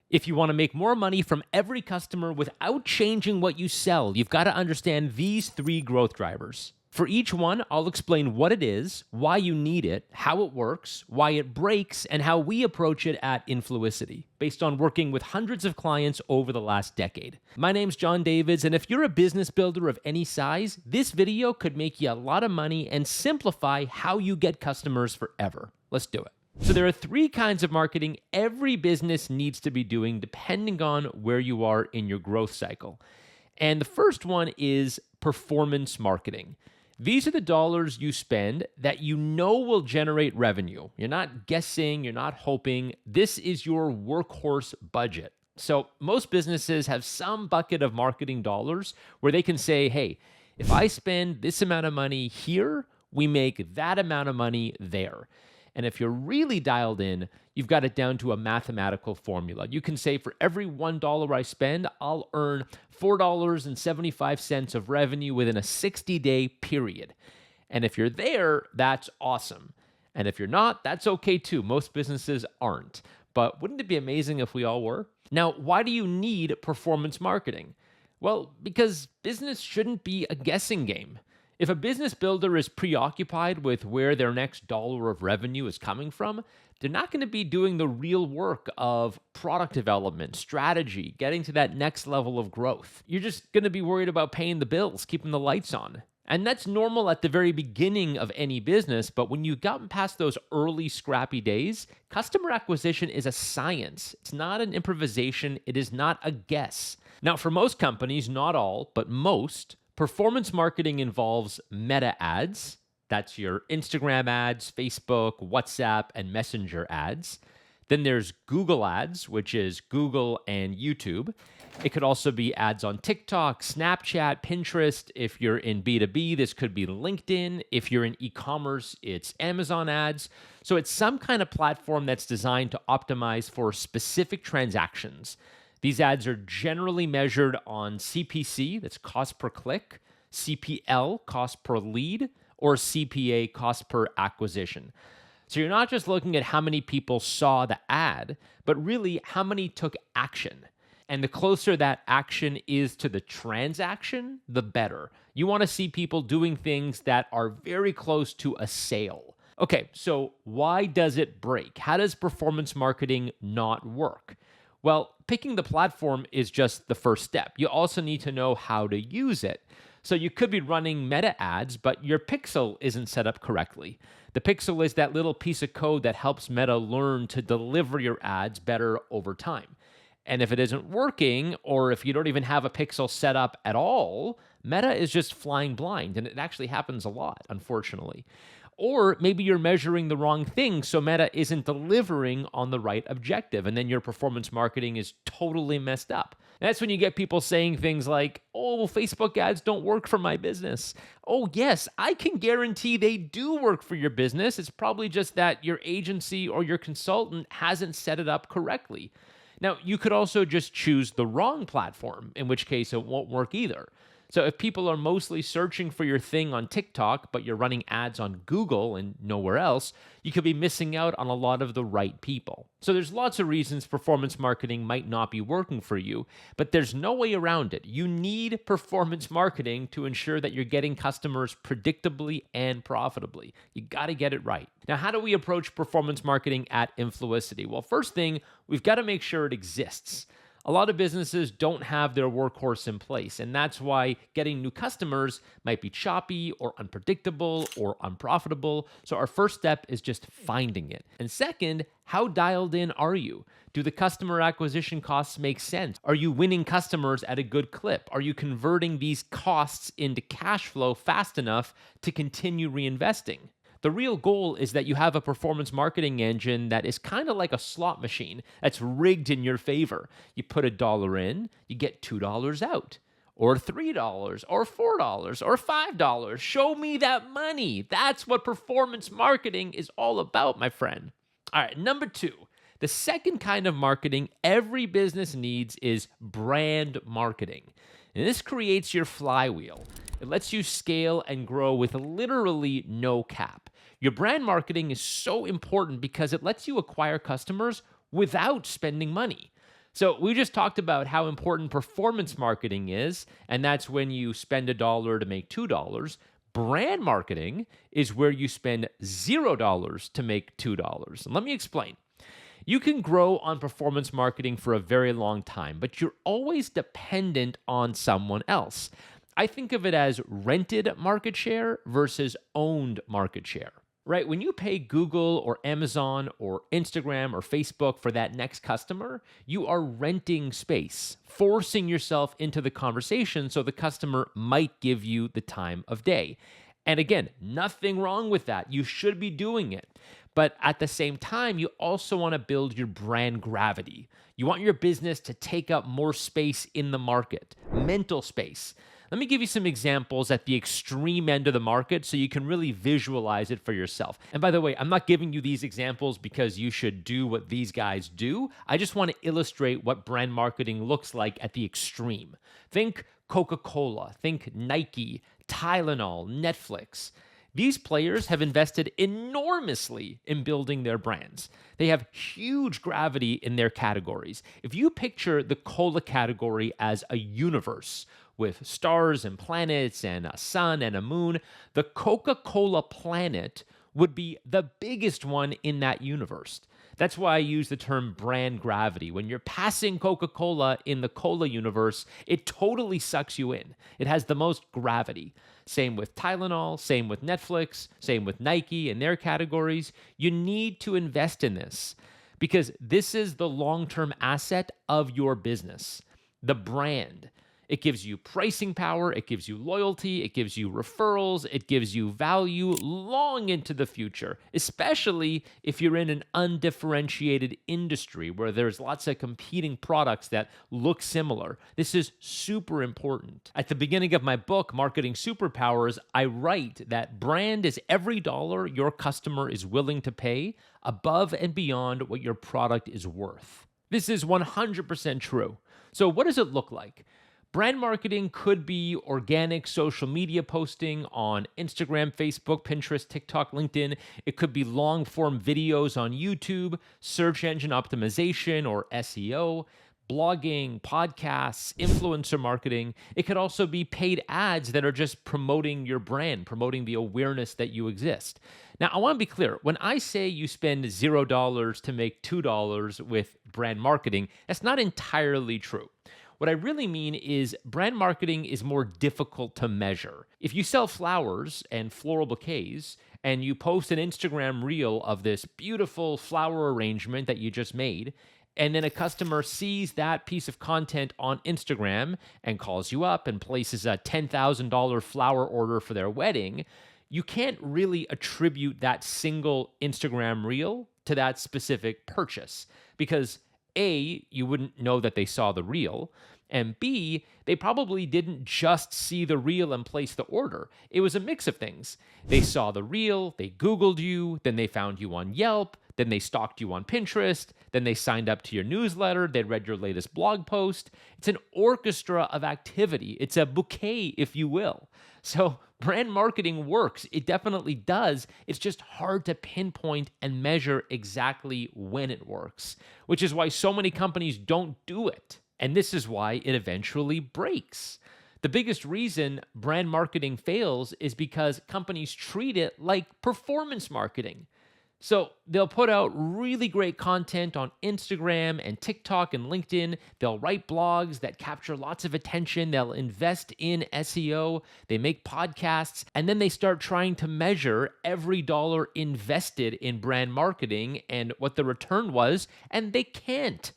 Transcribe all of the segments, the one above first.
If you want to make more money from every customer without changing what you sell, you've got to understand these three growth drivers. For each one, I'll explain what it is, why you need it, how it works, why it breaks, and how we approach it at Influicity, based on working with hundreds of clients over the last decade. My name's Jon Davids, and if you're a business builder of any size, this video could make you a lot of money and simplify how you get customers forever. Let's do it. So there are three kinds of marketing every business needs to be doing depending on where you are in your growth cycle. And the first one is performance marketing. These are the dollars you spend that you know will generate revenue. You're not guessing, you're not hoping. This is your workhorse budget. So most businesses have some bucket of marketing dollars where they can say, hey, if I spend this amount of money here, we make that amount of money there. And if you're really dialed in, you've got it down to a mathematical formula. You can say for every $1 I spend, I'll earn $4.75 of revenue within a 60-day period. And if you're there, that's awesome. And if you're not, that's okay too. Most businesses aren't. But wouldn't it be amazing if we all were? Now, why do you need performance marketing? Well, because business shouldn't be a guessing game. If a business builder is preoccupied with where their next dollar of revenue is coming from, they're not going to be doing the real work of product development, strategy, getting to that next level of growth. You're just going to be worried about paying the bills, keeping the lights on. And that's normal at the very beginning of any business, but when you've gotten past those early scrappy days, customer acquisition is a science. It's not an improvisation. It is not a guess. Now, for most companies, not all, but most, performance marketing involves meta ads. That's your Instagram ads, Facebook, WhatsApp, and Messenger ads. Then there's Google ads, which is Google and YouTube. It could also be ads on TikTok, Snapchat, Pinterest. If you're in B2B, this could be LinkedIn. If you're in e-commerce, it's Amazon ads. So it's some kind of platform that's designed to optimize for specific transactions. These ads are generally measured on CPC, that's cost per click, CPL, cost per lead, or CPA, cost per acquisition. So you're not just looking at how many people saw the ad, but really how many took action. And the closer that action is to the transaction, the better. You want to see people doing things that are very close to a sale. Okay, so why does it break? How does performance marketing not work? Well, picking the platform is just the first step. You also need to know how to use it. So you could be running meta ads, but your pixel isn't set up correctly. The pixel is that little piece of code that helps Meta learn to deliver your ads better over time. And if it isn't working, or if you don't even have a pixel set up at all, Meta is just flying blind. And it actually happens a lot, unfortunately. Or maybe you're measuring the wrong thing, so Meta isn't delivering on the right objective, and then your performance marketing is totally messed up. That's when you get people saying things like, oh, well, Facebook ads don't work for my business. Oh, yes, I can guarantee they do work for your business. It's probably just that your agency or your consultant hasn't set it up correctly. Now, you could also just choose the wrong platform, in which case it won't work either. So if people are mostly searching for your thing on TikTok, but you're running ads on Google and nowhere else, you could be missing out on a lot of the right people. So there's lots of reasons performance marketing might not be working for you, but there's no way around it. You need performance marketing to ensure that you're getting customers predictably and profitably. You got to get it right. Now, how do we approach performance marketing at Influicity? Well, first thing, we've got to make sure it exists. A lot of businesses don't have their workhorse in place, and that's why getting new customers might be choppy or unpredictable or unprofitable. So our first step is just finding it. And second, how dialed in are you? Do the customer acquisition costs make sense? Are you winning customers at a good clip? Are you converting these costs into cash flow fast enough to continue reinvesting? The real goal is that you have a performance marketing engine that is kind of like a slot machine that's rigged in your favor. You put $1 in, you get $2 out, or $3, or $4, or $5. Show me that money. That's what performance marketing is all about, my friend. All right, number two. The second kind of marketing every business needs is brand marketing. And this creates your flywheel. It lets you scale and grow with literally no cap. Your brand marketing is so important because it lets you acquire customers without spending money. So we just talked about how important performance marketing is, and that's when you spend $1 to make $2. Brand marketing is where you spend $0 to make $2. And let me explain. You can grow on performance marketing for a very long time, but you're always dependent on someone else. I think of it as rented market share versus owned market share. Right? When you pay Google or Amazon or Instagram or Facebook for that next customer, you are renting space, forcing yourself into the conversation so the customer might give you the time of day. And again, nothing wrong with that. You should be doing it. But at the same time, you also want to build your brand gravity. You want your business to take up more space in the market, mental space. Let me give you some examples at the extreme end of the market so you can really visualize it for yourself. And by the way, I'm not giving you these examples because you should do what these guys do. I just want to illustrate what brand marketing looks like at the extreme. Think Coca-Cola, think Nike, Tylenol, Netflix. These players have invested enormously in building their brands. They have huge gravity in their categories. If you picture the cola category as a universe with stars and planets and a sun and a moon, the Coca-Cola planet would be the biggest one in that universe. That's why I use the term brand gravity. When you're passing Coca-Cola in the cola universe, it totally sucks you in. It has the most gravity. Same with Tylenol, same with Netflix, same with Nike and their categories. You need to invest in this because this is the long-term asset of your business, the brand. It gives you pricing power, it gives you loyalty, it gives you referrals, it gives you value long into the future, especially if you're in an undifferentiated industry where there's lots of competing products that look similar. This is super important. At the beginning of my book, Marketing Superpowers, I write that brand is every dollar your customer is willing to pay above and beyond what your product is worth. This is 100% true. So what does it look like? Brand marketing could be organic social media posting on Instagram, Facebook, Pinterest, TikTok, LinkedIn. It could be long-form videos on YouTube, search engine optimization or SEO, blogging, podcasts, influencer marketing. It could also be paid ads that are just promoting your brand, promoting the awareness that you exist. Now, I want to be clear. When I say you spend $0 to make $2 with brand marketing, that's not entirely true. What I really mean is brand marketing is more difficult to measure. If you sell flowers and floral bouquets and you post an Instagram reel of this beautiful flower arrangement that you just made, and then a customer sees that piece of content on Instagram and calls you up and places a $10,000 flower order for their wedding, you can't really attribute that single Instagram reel to that specific purchase because A, you wouldn't know that they saw the reel, and B, they probably didn't just see the reel and place the order. It was a mix of things. They saw the reel, they Googled you, then they found you on Yelp, then they stalked you on Pinterest, then they signed up to your newsletter, they read your latest blog post. It's an orchestra of activity. It's a bouquet, if you will. So brand marketing works. It definitely does. It's just hard to pinpoint and measure exactly when it works, which is why so many companies don't do it. And this is why it eventually breaks. The biggest reason brand marketing fails is because companies treat it like performance marketing. So they'll put out really great content on Instagram and TikTok and LinkedIn. They'll write blogs that capture lots of attention. They'll invest in SEO. They make podcasts. And then they start trying to measure every dollar invested in brand marketing and what the return was. And they can't.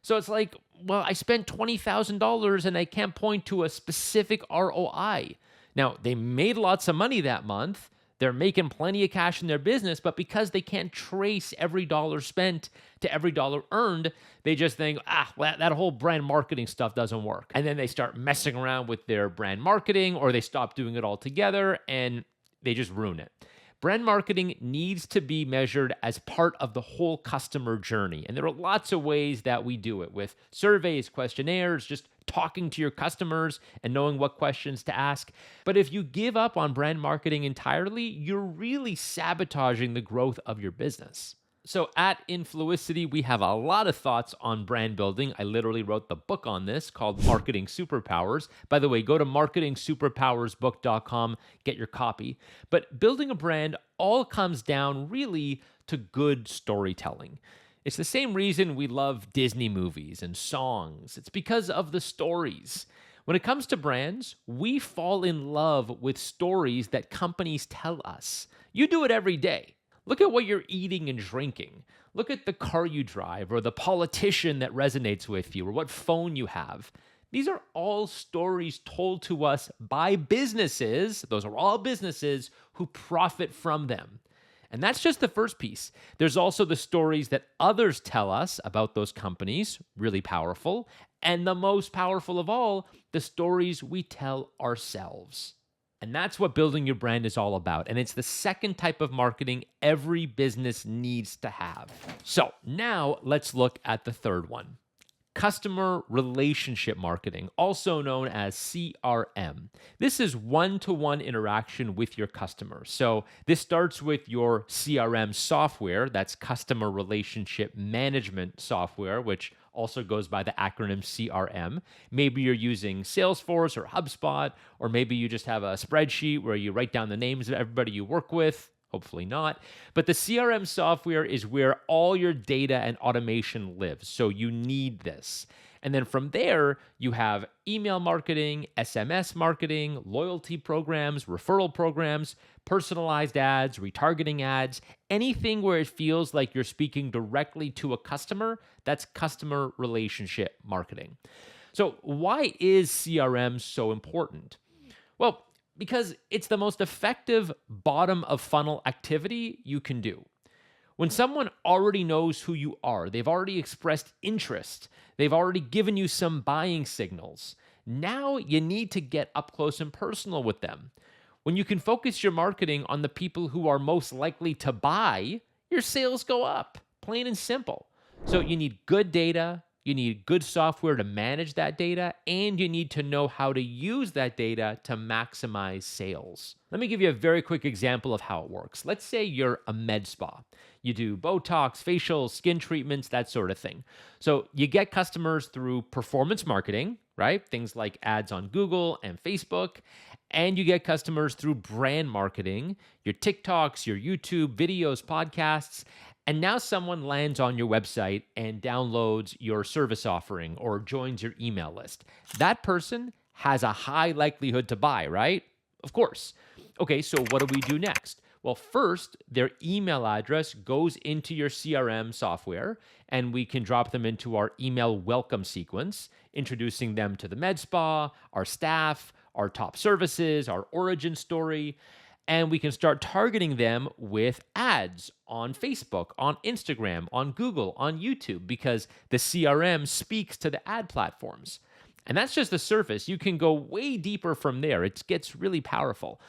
So it's like, well, I spent $20,000 and I can't point to a specific ROI. Now, they made lots of money that month. They're making plenty of cash in their business, but because they can't trace every dollar spent to every dollar earned, they just think, well, that whole brand marketing stuff doesn't work. And then they start messing around with their brand marketing, or they stop doing it altogether and they just ruin it. Brand marketing needs to be measured as part of the whole customer journey. And there are lots of ways that we do it with surveys, questionnaires, just talking to your customers and knowing what questions to ask. But if you give up on brand marketing entirely, you're really sabotaging the growth of your business. So at Influicity, we have a lot of thoughts on brand building. I literally wrote the book on this called Marketing Superpowers. By the way, go to marketingsuperpowersbook.com, get your copy. But building a brand all comes down really to good storytelling. It's the same reason we love Disney movies and songs. It's because of the stories. When it comes to brands, we fall in love with stories that companies tell us. You do it every day. Look at what you're eating and drinking. Look at the car you drive, or the politician that resonates with you, or what phone you have. These are all stories told to us by businesses. Those are all businesses who profit from them. And that's just the first piece. There's also the stories that others tell us about those companies, really powerful. And the most powerful of all, the stories we tell ourselves. And that's what building your brand is all about. And it's the second type of marketing every business needs to have. So now let's look at the third one. Customer relationship marketing, also known as CRM. This is one-to-one interaction with your customer. So this starts with your CRM software, that's customer relationship management software, which also goes by the acronym CRM. Maybe you're using Salesforce or HubSpot, or maybe you just have a spreadsheet where you write down the names of everybody you work with. Hopefully not. But the CRM software is where all your data and automation lives. So you need this. And then from there, you have email marketing, SMS marketing, loyalty programs, referral programs, personalized ads, retargeting ads, anything where it feels like you're speaking directly to a customer, that's customer relationship marketing. So why is CRM so important? Well, because it's the most effective bottom of funnel activity you can do. When someone already knows who you are, they've already expressed interest, they've already given you some buying signals. Now you need to get up close and personal with them. When you can focus your marketing on the people who are most likely to buy, your sales go up, plain and simple. So you need good data, you need good software to manage that data, and you need to know how to use that data to maximize sales. Let me give you a very quick example of how it works. Let's say you're a med spa. You do Botox, facials, skin treatments, that sort of thing. So you get customers through performance marketing, right? Things like ads on Google and Facebook. And you get customers through brand marketing, your TikToks, your YouTube videos, podcasts. And now someone lands on your website and downloads your service offering or joins your email list. That person has a high likelihood to buy, right? Of course. Okay, so what do we do next? Well, first, their email address goes into your CRM software, and we can drop them into our email welcome sequence, introducing them to the med spa, our staff, our top services, our origin story. And we can start targeting them with ads on Facebook, on Instagram, on Google, on YouTube, because the CRM speaks to the ad platforms. And that's just the surface. You can go way deeper from there. It gets really powerful.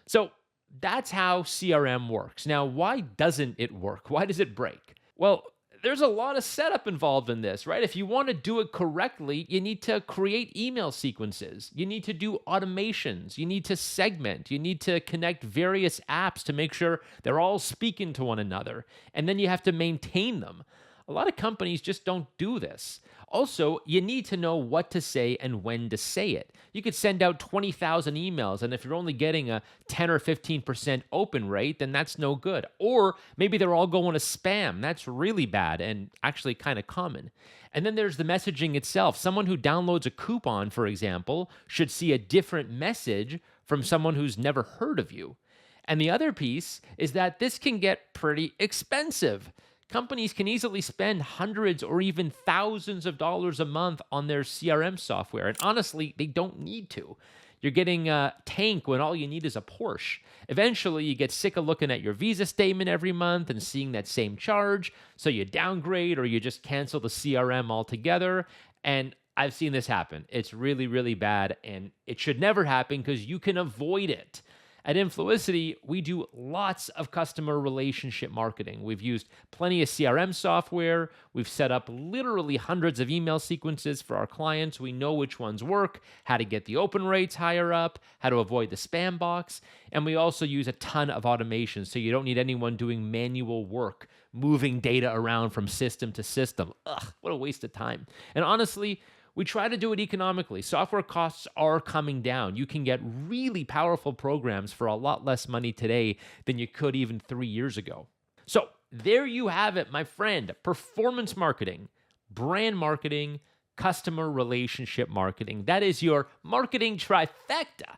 So that's how CRM works. Now, why doesn't it work? Why does it break? Well, there's a lot of setup involved in this, right? If you want to do it correctly, you need to create email sequences. You need to do automations. You need to segment. You need to connect various apps to make sure they're all speaking to one another. And then you have to maintain them. A lot of companies just don't do this. Also, you need to know what to say and when to say it. You could send out 20,000 emails, and if you're only getting a 10 or 15% open rate, then that's no good. Or maybe they're all going to spam. That's really bad and actually kind of common. And then there's the messaging itself. Someone who downloads a coupon, for example, should see a different message from someone who's never heard of you. And the other piece is that this can get pretty expensive. Companies can easily spend hundreds or even thousands of dollars a month on their CRM software. And honestly, they don't need to. You're getting a tank when all you need is a Porsche. Eventually, you get sick of looking at your Visa statement every month and seeing that same charge. So you downgrade or you just cancel the CRM altogether. And I've seen this happen. It's really, really bad. And it should never happen because you can avoid it. At Influicity, we do lots of customer relationship marketing. We've used plenty of CRM software. We've set up literally hundreds of email sequences for our clients. We know which ones work, how to get the open rates higher up, how to avoid the spam box. And we also use a ton of automation, so you don't need anyone doing manual work moving data around from system to system. Ugh, what a waste of time. And honestly, we try to do it economically. Software costs are coming down. You can get really powerful programs for a lot less money today than you could even 3 years ago. So there you have it, my friend. Performance marketing, brand marketing, customer relationship marketing. That is your marketing trifecta.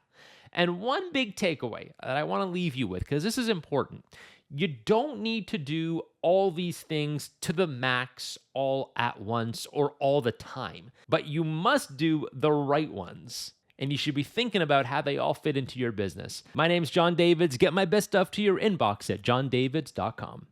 And one big takeaway that I want to leave you with, because this is important, you don't need to do all these things to the max all at once or all the time, but you must do the right ones. And you should be thinking about how they all fit into your business. My name's Jon Davids. Get my best stuff to your inbox at jondavids.com.